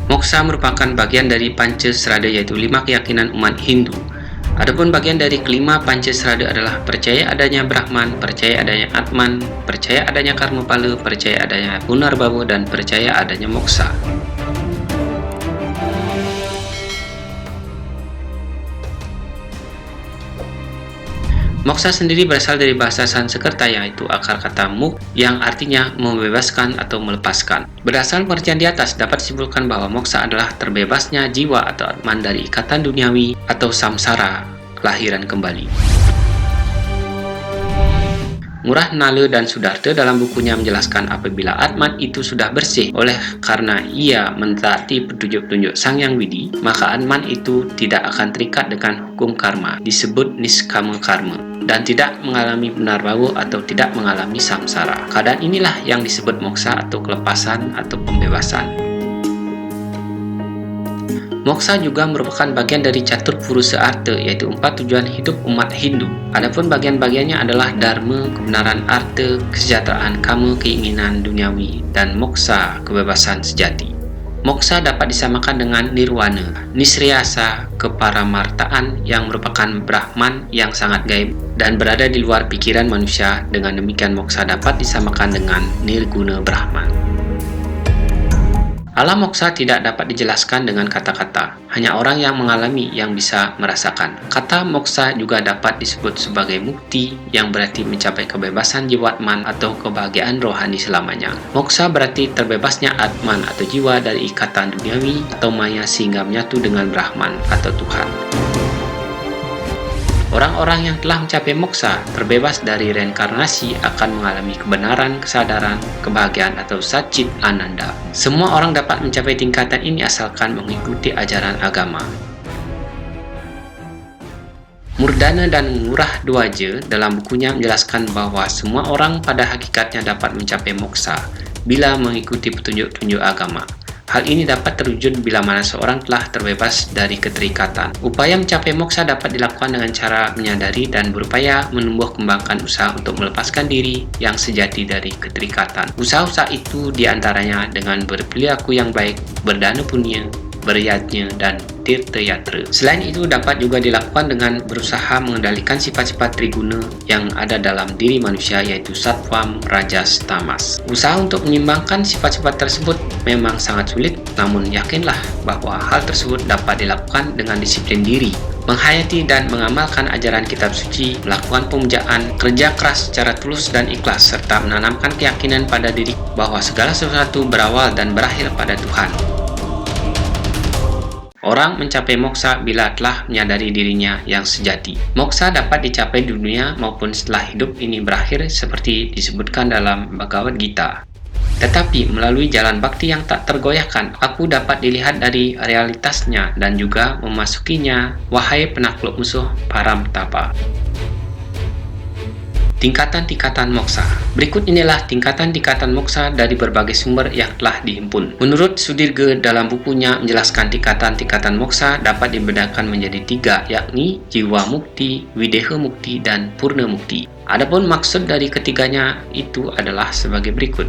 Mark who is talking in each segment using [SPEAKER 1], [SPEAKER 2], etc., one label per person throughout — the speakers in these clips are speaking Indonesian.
[SPEAKER 1] Moksa merupakan bagian dari Pancasrada, yaitu 5 keyakinan umat Hindu. Adapun bagian dari kelima Pancasrada adalah percaya adanya Brahman, percaya adanya Atman, percaya adanya karma pala, percaya adanya punarbhava, dan percaya adanya moksa. Moksa sendiri berasal dari bahasa Sanskerta, yaitu akar kata muk yang artinya membebaskan atau melepaskan. Berdasarkan pengertian di atas, dapat disimpulkan bahwa moksa adalah terbebasnya jiwa atau atman dari ikatan duniawi atau samsara, kelahiran kembali. Ngurah Nala dan Sudarta dalam bukunya menjelaskan apabila Atman itu sudah bersih oleh karena ia mentaati petunjuk-petunjuk Sang Yang Widi, maka Atman itu tidak akan terikat dengan hukum karma, disebut niskama karma, dan tidak mengalami punarbhava atau tidak mengalami samsara. Keadaan inilah yang disebut moksa atau kelepasan atau pembebasan. Moksa juga merupakan bagian dari catur purusa arta, yaitu 4 tujuan hidup umat Hindu. Adapun bagian-bagiannya adalah dharma, kebenaran arta, kesejahteraan kama, keinginan duniawi, dan moksa, kebebasan sejati. Moksa dapat disamakan dengan nirwana, nisriyasa, keparamartaan yang merupakan Brahman yang sangat gaib dan berada di luar pikiran manusia. Dengan demikian moksa dapat disamakan dengan nirguna Brahman. Alam moksa tidak dapat dijelaskan dengan kata-kata. Hanya orang yang mengalami yang bisa merasakan. Kata moksa juga dapat disebut sebagai mukti, yang berarti mencapai kebebasan jiwa atman atau kebahagiaan rohani selamanya. Moksa berarti terbebasnya atman atau jiwa dari ikatan duniawi atau maya sehingga menyatu dengan Brahman atau Tuhan. Orang-orang yang telah mencapai moksa, terbebas dari reinkarnasi, akan mengalami kebenaran, kesadaran, kebahagiaan atau satchit ananda. Semua orang dapat mencapai tingkatan ini asalkan mengikuti ajaran agama. Murdana dan Ngurah Dwaja dalam bukunya menjelaskan bahwa semua orang pada hakikatnya dapat mencapai moksa bila mengikuti petunjuk-petunjuk agama. Hal ini dapat terwujud bila mana seorang telah terbebas dari keterikatan. Upaya mencapai moksa dapat dilakukan dengan cara menyadari dan berupaya menumbuh kembangkan usaha untuk melepaskan diri yang sejati dari keterikatan. Usaha-usaha itu diantaranya dengan berperilaku yang baik, berdana punya, beryajna, dan tirta yatra. Selain itu dapat juga dilakukan dengan berusaha mengendalikan sifat-sifat triguna yang ada dalam diri manusia, yaitu sattvam, rajas, tamas. Usaha untuk menyimbangkan sifat-sifat tersebut memang sangat sulit, namun yakinlah bahwa hal tersebut dapat dilakukan dengan disiplin diri, menghayati dan mengamalkan ajaran kitab suci, melakukan pemujaan, kerja keras secara tulus dan ikhlas, serta menanamkan keyakinan pada diri bahwa segala sesuatu berawal dan berakhir pada Tuhan. Orang mencapai moksa bila telah menyadari dirinya yang sejati. Moksa dapat dicapai di dunia maupun setelah hidup ini berakhir seperti disebutkan dalam Bhagavad Gita. Tetapi melalui jalan bakti yang tak tergoyahkan, aku dapat dilihat dari realitasnya dan juga memasukinya, wahai penakluk musuh Paramtapa. Tingkatan-tingkatan moksa. Berikut inilah tingkatan-tingkatan moksa dari berbagai sumber yang telah dihimpun. Menurut Sudirga dalam bukunya menjelaskan tingkatan-tingkatan moksa dapat dibedakan menjadi 3, yakni jiwa mukti, videha mukti, dan purna mukti. Adapun maksud dari ketiganya itu adalah sebagai berikut.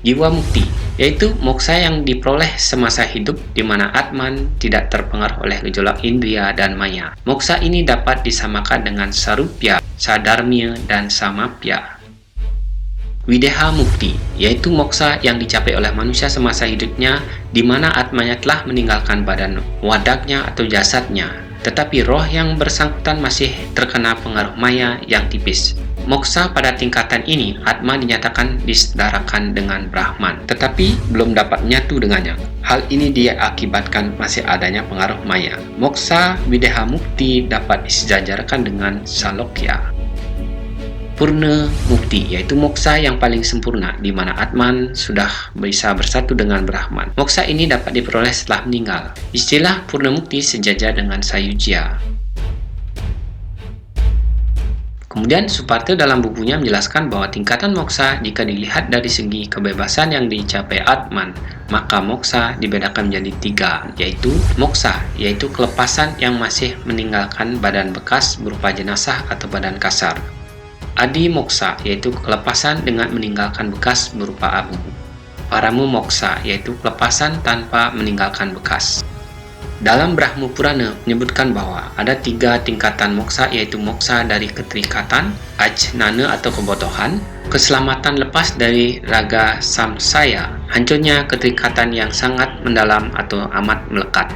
[SPEAKER 1] Jiwa mukti, yaitu moksa yang diperoleh semasa hidup di mana atman tidak terpengaruh oleh gejolak indria dan maya. Moksa ini dapat disamakan dengan sarupya, sadarmya, dan samapya. Videha mukti, yaitu moksa yang dicapai oleh manusia semasa hidupnya di mana atmanya telah meninggalkan badan wadaknya atau jasadnya, tetapi roh yang bersangkutan masih terkena pengaruh maya yang tipis. Moksa pada tingkatan ini, Atma dinyatakan disedarakan dengan Brahman, tetapi belum dapat menyatu dengannya. Hal ini diakibatkan masih adanya pengaruh maya. Moksa Videha Mukti dapat disejajarkan dengan Salokya. Purna Mukti, yaitu moksa yang paling sempurna, di mana Atman sudah bisa bersatu dengan Brahman. Moksa ini dapat diperoleh setelah meninggal. Istilah Purna Mukti sejajar dengan Sayujya. Kemudian Suparta dalam bukunya menjelaskan bahwa tingkatan moksa jika dilihat dari segi kebebasan yang dicapai Atman, maka moksa dibedakan menjadi 3, yaitu moksa, yaitu kelepasan yang masih meninggalkan badan bekas berupa jenazah atau badan kasar. Adi moksa, yaitu kelepasan dengan meninggalkan bekas berupa abu. Paramu Moksa, yaitu kelepasan tanpa meninggalkan bekas. Dalam Brahma Purana menyebutkan bahwa ada 3 tingkatan moksa, yaitu moksa dari keterikatan, ajnana atau kebodohan, keselamatan lepas dari raga samsaya, hancurnya keterikatan yang sangat mendalam atau amat melekat,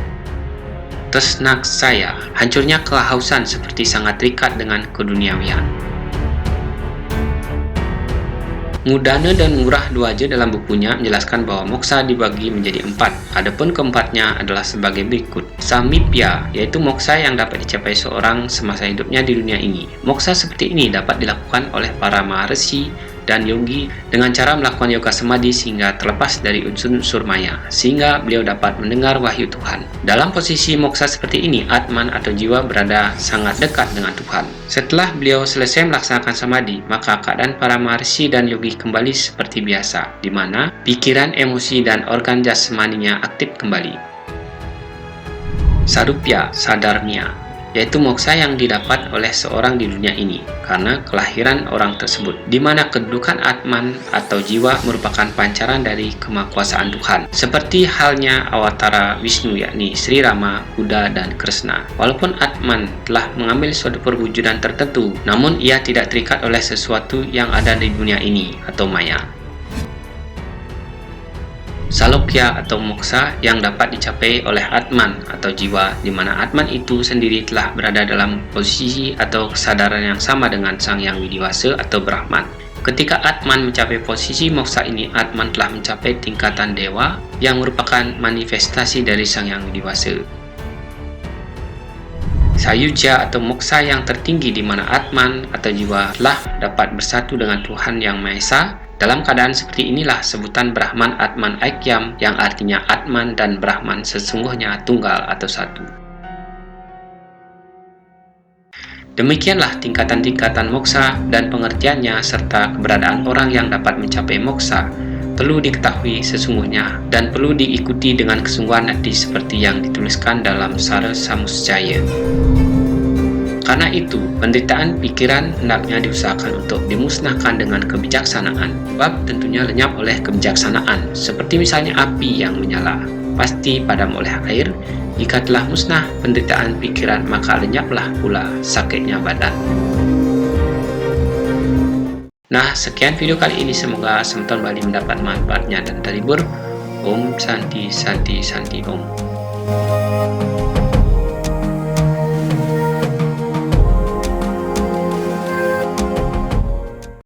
[SPEAKER 1] tresnaksaya, hancurnya kehausan seperti sangat terikat dengan keduniawian. Ngudana dan Ngurah Dwaja dalam bukunya menjelaskan bahwa moksa dibagi menjadi 4. Adapun keempatnya adalah sebagai berikut. Samipya, yaitu moksa yang dapat dicapai seorang semasa hidupnya di dunia ini. Moksa seperti ini dapat dilakukan oleh para maharsi dan yogi dengan cara melakukan yoga samadhi sehingga terlepas dari unsur-unsur maya, sehingga beliau dapat mendengar wahyu Tuhan. Dalam posisi moksa seperti ini, Atman atau jiwa berada sangat dekat dengan Tuhan. Setelah beliau selesai melaksanakan samadhi, maka keadaan para maharsi dan yogi kembali seperti biasa, di mana pikiran, emosi, dan organ jasmaninya aktif kembali. Sarupya, sadarnya, yaitu moksa yang didapat oleh seorang di dunia ini karena kelahiran orang tersebut, di mana kedudukan Atman atau jiwa merupakan pancaran dari kemahakuasaan Tuhan, seperti halnya awatara Wisnu yakni Sri Rama, Buddha, dan Krishna. Walaupun Atman telah mengambil suatu perwujudan tertentu, namun ia tidak terikat oleh sesuatu yang ada di dunia ini atau maya. Salokya atau moksa yang dapat dicapai oleh Atman atau jiwa, di mana Atman itu sendiri telah berada dalam posisi atau kesadaran yang sama dengan Sang Yang Widiwasa atau Brahman. Ketika Atman mencapai posisi moksa ini, Atman telah mencapai tingkatan dewa yang merupakan manifestasi dari Sang Yang Widiwasa. Sayuja atau moksa yang tertinggi, di mana Atman atau jiwa telah dapat bersatu dengan Tuhan Yang Maha Esa. Dalam keadaan seperti inilah sebutan Brahman Atman Aikyam, yang artinya Atman dan Brahman sesungguhnya tunggal atau satu. Demikianlah tingkatan-tingkatan moksa dan pengertiannya serta keberadaan orang yang dapat mencapai moksa perlu diketahui sesungguhnya dan perlu diikuti dengan kesungguhan hati seperti yang dituliskan dalam Sara Samusjaya. Karena itu, penderitaan pikiran hendaknya diusahakan untuk dimusnahkan dengan kebijaksanaan, sebab tentunya lenyap oleh kebijaksanaan, seperti misalnya api yang menyala, pasti padam oleh air. Jika telah musnah penderitaan pikiran, maka lenyaplah pula sakitnya badan. Nah, sekian video kali ini, semoga Samton Bali mendapat manfaatnya dan terhibur. Om Santi Santi Santi Om.